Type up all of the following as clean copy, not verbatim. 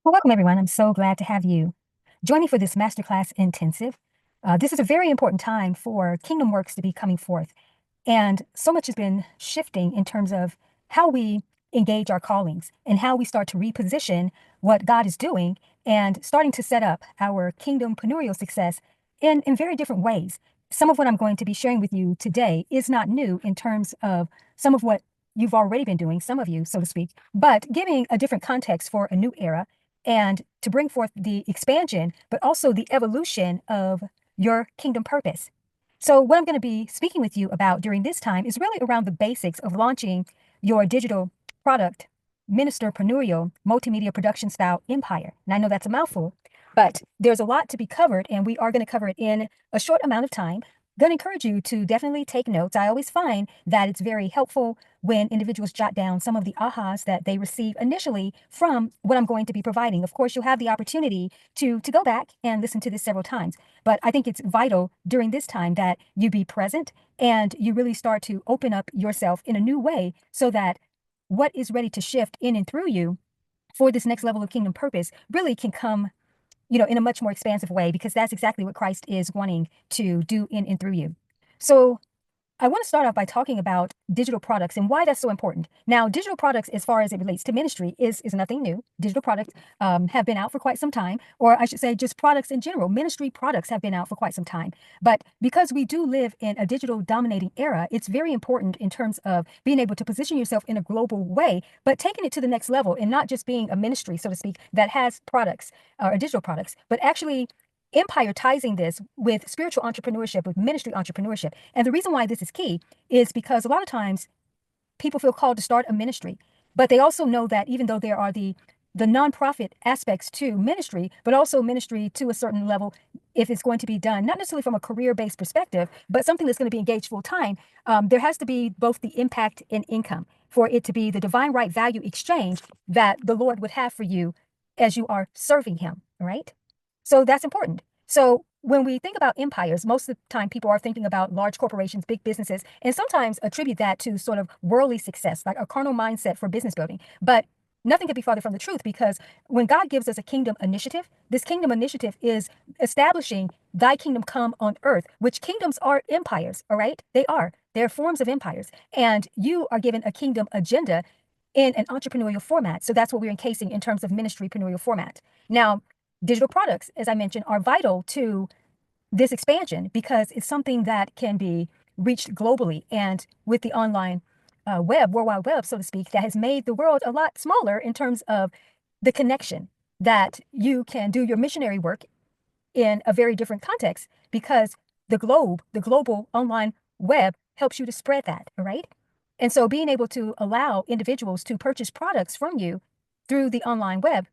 Well, welcome everyone. I'm so glad to have you join me for this Masterclass intensive. This is a very important time for kingdom works to be coming forth. And so much has been shifting in terms of how we engage our callings and how we start to reposition what God is doing and starting to set up our kingdomprenurial success in very different ways. Some of what I'm going to be sharing with you today is not new in terms of some of what you've already been doing, some of you, so to speak, but giving a different context for a new era and to bring forth the expansion, but also the evolution of your kingdom purpose. So what I'm going to be speaking with you about during this time is really around the basics of launching your digital product, minister-preneurial, multimedia production style empire. And I know that's a mouthful, but there's a lot to be covered, and we are going to cover it in a short amount of time. Going to encourage you to definitely take notes. I always find that it's very helpful when individuals jot down some of the ahas that they receive initially from what I'm going to be providing. Of course, you'll have the opportunity to go back and listen to this several times. But I think it's vital during this time that you be present and you really start to open up yourself in a new way so that what is ready to shift in and through you for this next level of kingdom purpose really can come in a much more expansive way, because that's exactly what Christ is wanting to do in and through you. So I want to start off by talking about digital products and why that's so important. Now, digital products, as far as it relates to ministry, is nothing new. Digital products have been out for quite some time, or I should say just products in general. Ministry products have been out for quite some time. But because we do live in a digital dominating era, it's very important in terms of being able to position yourself in a global way, but taking it to the next level and not just being a ministry, so to speak, that has products or digital products, but actually empiretizing this with spiritual entrepreneurship, with ministry entrepreneurship. And the reason why this is key is because a lot of times people feel called to start a ministry, but they also know that even though there are the nonprofit aspects to ministry, but also ministry to a certain level, if it's going to be done, not necessarily from a career-based perspective, but something that's going to be engaged full time, there has to be both the impact and income for it to be the divine right value exchange that the Lord would have for you as you are serving him, right? So that's important. So when we think about empires, most of the time people are thinking about large corporations, big businesses, and sometimes attribute that to sort of worldly success, like a carnal mindset for business building. But nothing could be farther from the truth, because when God gives us a kingdom initiative, this kingdom initiative is establishing thy kingdom come on earth, which kingdoms are empires, all right? They are. They're forms of empires. And you are given a kingdom agenda in an entrepreneurial format. So that's what we're encasing in terms of ministry-preneurial format. Now, digital products, as I mentioned, are vital to this expansion because it's something that can be reached globally. And with the online web, World Wide Web, so to speak, that has made the world a lot smaller in terms of the connection that you can do your missionary work in a very different context, because the global online web helps you to spread that, all right? And so being able to allow individuals to purchase products from you through the online web,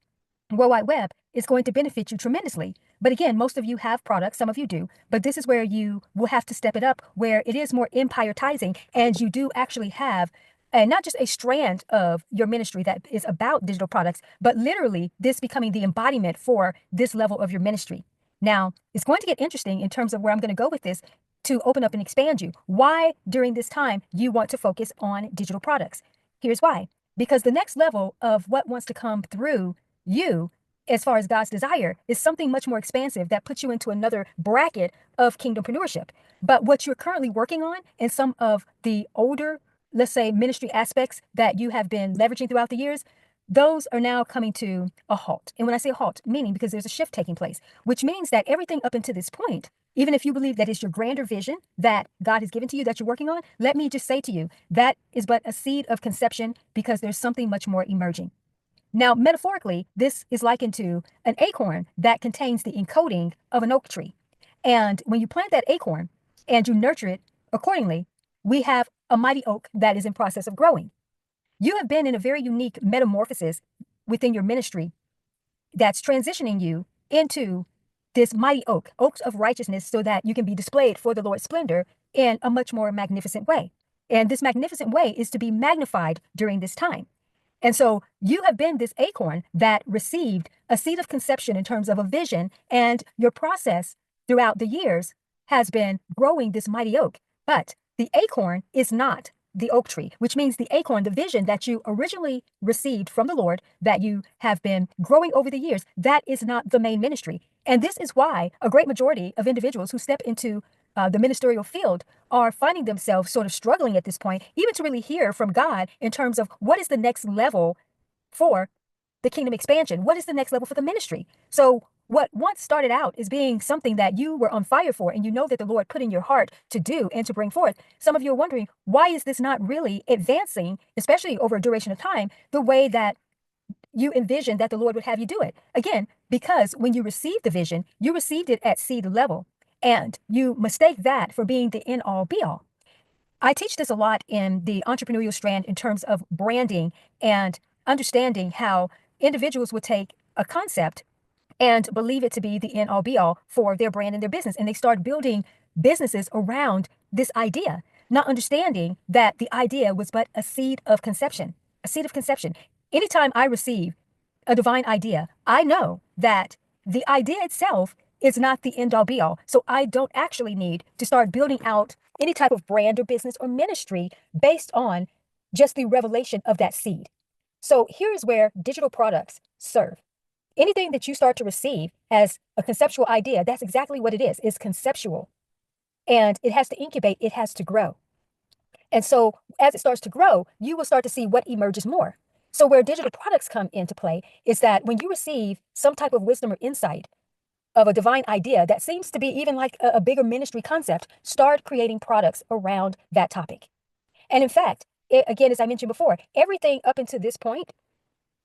World Wide Web, is going to benefit you tremendously. But again, most of you have products, some of you do, but this is where you will have to step it up, where it is more empiretizing, and you do actually have not just a strand of your ministry that is about digital products, but literally this becoming the embodiment for this level of your ministry. Now, it's going to get interesting in terms of where I'm going to go with this to open up and expand you. Why during this time you want to focus on digital products? Here's why. Because the next level of what wants to come through you, as far as God's desire, is something much more expansive that puts you into another bracket of kingdompreneurship. But what you're currently working on and some of the older, let's say, ministry aspects that you have been leveraging throughout the years, those are now coming to a halt. And when I say halt, meaning because there's a shift taking place, which means that everything up until this point, even if you believe that it's your grander vision that God has given to you that you're working on, let me just say to you, that is but a seed of conception, because there's something much more emerging. Now, metaphorically, this is likened to an acorn that contains the encoding of an oak tree. And when you plant that acorn and you nurture it accordingly, we have a mighty oak that is in process of growing. You have been in a very unique metamorphosis within your ministry that's transitioning you into this mighty oak, oaks of righteousness, so that you can be displayed for the Lord's splendor in a much more magnificent way. And this magnificent way is to be magnified during this time. And so you have been this acorn that received a seed of conception in terms of a vision, and your process throughout the years has been growing this mighty oak. But the acorn is not the oak tree, which means the acorn, the vision that you originally received from the Lord, that you have been growing over the years, that is not the main ministry. And this is why a great majority of individuals who step into the ministerial field are finding themselves sort of struggling at this point, even to really hear from God in terms of what is the next level for the kingdom expansion? What is the next level for the ministry? So what once started out as being something that you were on fire for, and you know that the Lord put in your heart to do and to bring forth, some of you are wondering, why is this not really advancing, especially over a duration of time, the way that you envisioned that the Lord would have you do it? Again, because when you received the vision, you received it at seed level, and you mistake that for being the end all be all. I teach this a lot in the entrepreneurial strand in terms of branding and understanding how individuals would take a concept and believe it to be the end all be all for their brand and their business. And they start building businesses around this idea, not understanding that the idea was but a seed of conception, a seed of conception. Anytime I receive a divine idea, I know that the idea itself is not the end all be all. So I don't actually need to start building out any type of brand or business or ministry based on just the revelation of that seed. So here's where digital products serve. Anything that you start to receive as a conceptual idea, that's exactly what it is. It's conceptual. And it has to incubate, it has to grow. And so as it starts to grow, you will start to see what emerges more. So where digital products come into play is that when you receive some type of wisdom or insight of a divine idea that seems to be even like a bigger ministry concept, start creating products around that topic. And in fact, again, as I mentioned before, everything up until this point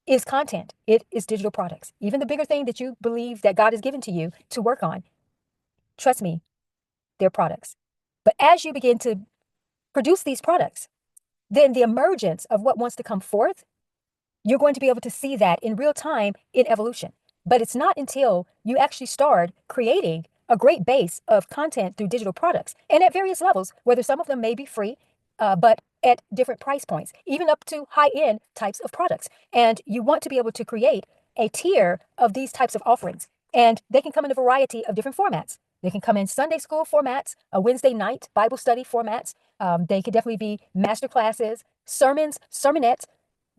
is content. It is digital products. Even the bigger thing that you believe that God has given to you to work on, trust me, they're products. But as you begin to produce these products, then the emergence of what wants to come forth, you're going to be able to see that in real time in evolution. But it's not until you actually start creating a great base of content through digital products, and at various levels, whether some of them may be free, but at different price points, even up to high-end types of products. And you want to be able to create a tier of these types of offerings. And they can come in a variety of different formats. They can come in Sunday school formats, a Wednesday night Bible study formats. They could definitely be master classes, sermons, sermonettes,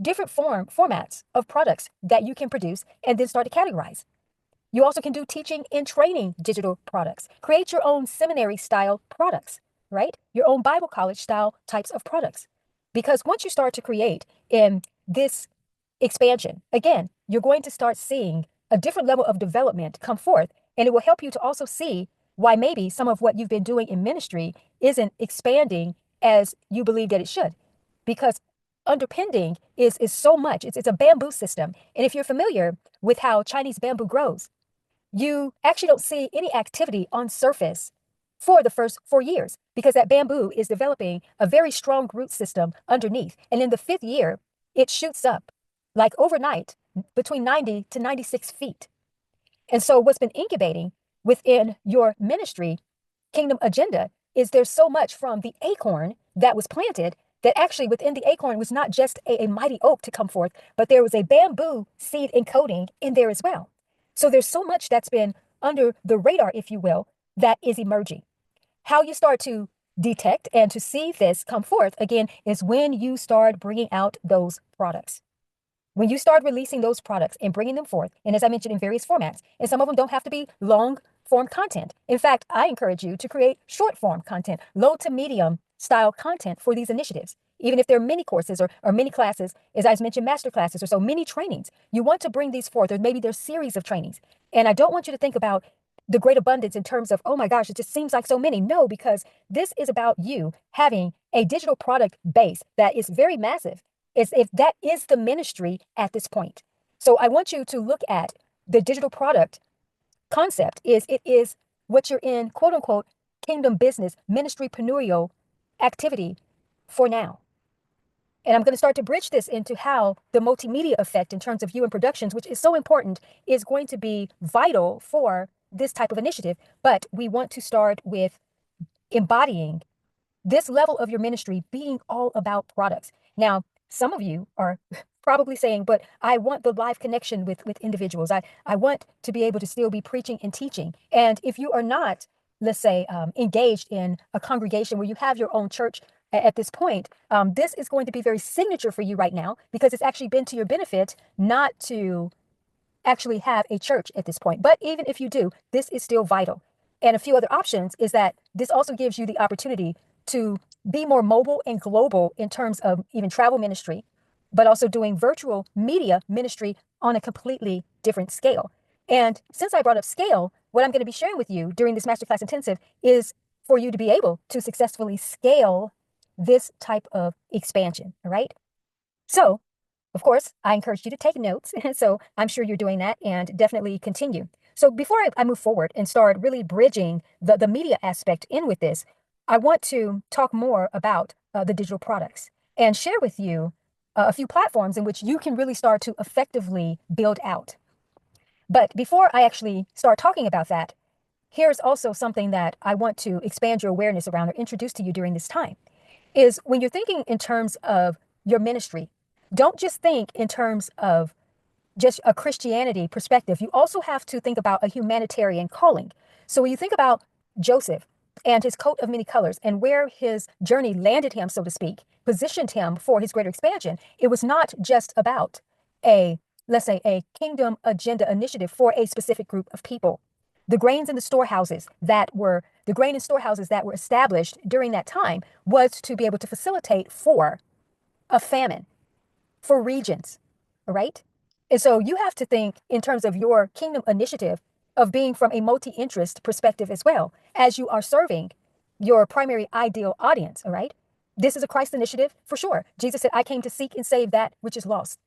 different formats of products that you can produce and then start to categorize. You also can do teaching and training digital products. Create your own seminary style products, right? Your own Bible college style types of products. Because once you start to create in this expansion, again, you're going to start seeing a different level of development come forth, and it will help you to also see why maybe some of what you've been doing in ministry isn't expanding as you believe that it should. Because underpinning is so much. It's a bamboo system. And if you're familiar with how Chinese bamboo grows, you actually don't see any activity on surface for the first 4 years because that bamboo is developing a very strong root system underneath. And in the 5th year, it shoots up like overnight between 90 to 96 feet. And so what's been incubating within your ministry kingdom agenda is there's so much from the acorn that was planted that actually within the acorn was not just a mighty oak to come forth, but there was a bamboo seed encoding in there as well. So there's so much that's been under the radar, if you will, that is emerging. How you start to detect and to see this come forth, again, is when you start bringing out those products. When you start releasing those products and bringing them forth, and as I mentioned, in various formats, and some of them don't have to be long form content. In fact, I encourage you to create short form content, low to medium style content for these initiatives. Even if they're mini courses or mini classes, as I mentioned, master classes or so, mini trainings, you want to bring these forth, or maybe there's series of trainings. And I don't want you to think about the great abundance in terms of, oh my gosh, it just seems like so many. No, because this is about you having a digital product base that is very massive. If that is the ministry at this point. So I want you to look at the digital product concept is it is what you're in, quote unquote, kingdom business, ministry-preneurial activity for now. And I'm going to start to bridge this into how the multimedia effect in terms of you and productions, which is so important, is going to be vital for this type of initiative. But we want to start with embodying this level of your ministry being all about products. Now, some of you are probably saying, but I want the live connection with individuals. I want to be able to still be preaching and teaching. And if you are not, let's say, engaged in a congregation where you have your own church at this point, this is going to be very signature for you right now, because it's actually been to your benefit not to actually have a church at this point. But even if you do, this is still vital. And a few other options is that this also gives you the opportunity to be more mobile and global in terms of even travel ministry, but also doing virtual media ministry on a completely different scale. And since I brought up scale, what I'm going to be sharing with you during this Masterclass Intensive is for you to be able to successfully scale this type of expansion, all right? So, of course, I encourage you to take notes. So I'm sure you're doing that, and definitely continue. So before I move forward and start really bridging the media aspect in with this, I want to talk more about the digital products and share with you a few platforms in which you can really start to effectively build out. But before I actually start talking about that, here's also something that I want to expand your awareness around or introduce to you during this time, is when you're thinking in terms of your ministry, don't just think in terms of just a Christianity perspective. You also have to think about a humanitarian calling. So when you think about Joseph and his coat of many colors and where his journey landed him, so to speak, positioned him for his greater expansion, it was not just about a, let's say, a kingdom agenda initiative for a specific group of people. The grain in storehouses that were established during that time was to be able to facilitate for a famine, for regions, all right? And so you have to think in terms of your kingdom initiative of being from a multi-interest perspective as well, as you are serving your primary ideal audience, all right? This is a Christ initiative for sure. Jesus said, I came to seek and save that which is lost.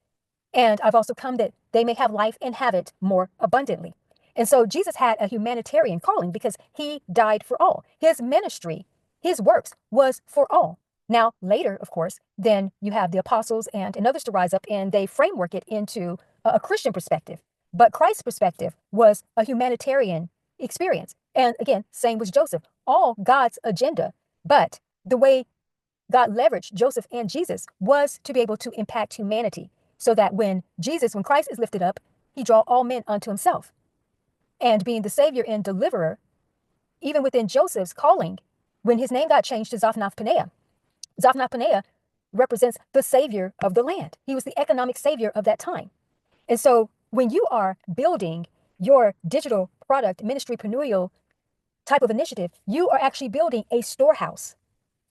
And I've also come that they may have life and have it more abundantly. And so Jesus had a humanitarian calling because he died for all. His ministry, his works was for all. Now, later, of course, then you have the apostles and others to rise up, and they framework it into a Christian perspective. But Christ's perspective was a humanitarian experience. And again, same was Joseph, all God's agenda. But the way God leveraged Joseph and Jesus was to be able to impact humanity, so that when Christ is lifted up, he draw all men unto himself. And being the Savior and deliverer, even within Joseph's calling, when his name got changed to Zaphnath-Paneah represents the Savior of the land. He was the economic savior of that time. And so when you are building your digital product, ministry-preneurial type of initiative, you are actually building a storehouse.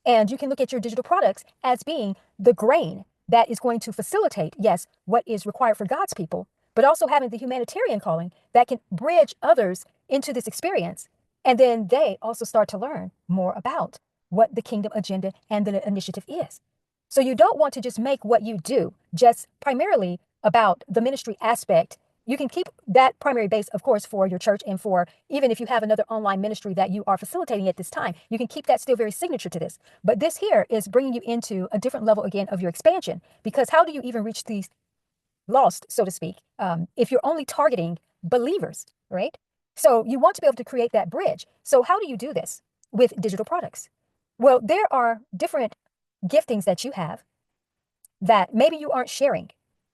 And you can look at your digital products as being the grain that is going to facilitate, yes, what is required for God's people, but also having the humanitarian calling that can bridge others into this experience. And then they also start to learn more about what the kingdom agenda and the initiative is. So you don't want to just make what you do just primarily about the ministry aspect. You can keep that primary base, of course, for your church, and for even if you have another online ministry that you are facilitating at this time, you can keep that still very signature to this. But this here is bringing you into a different level again of your expansion, because how do you even reach these lost, so to speak, if you're only targeting believers, right? So you want to be able to create that bridge. So how do you do this with digital products? Well, there are different giftings that you have that maybe you aren't sharing.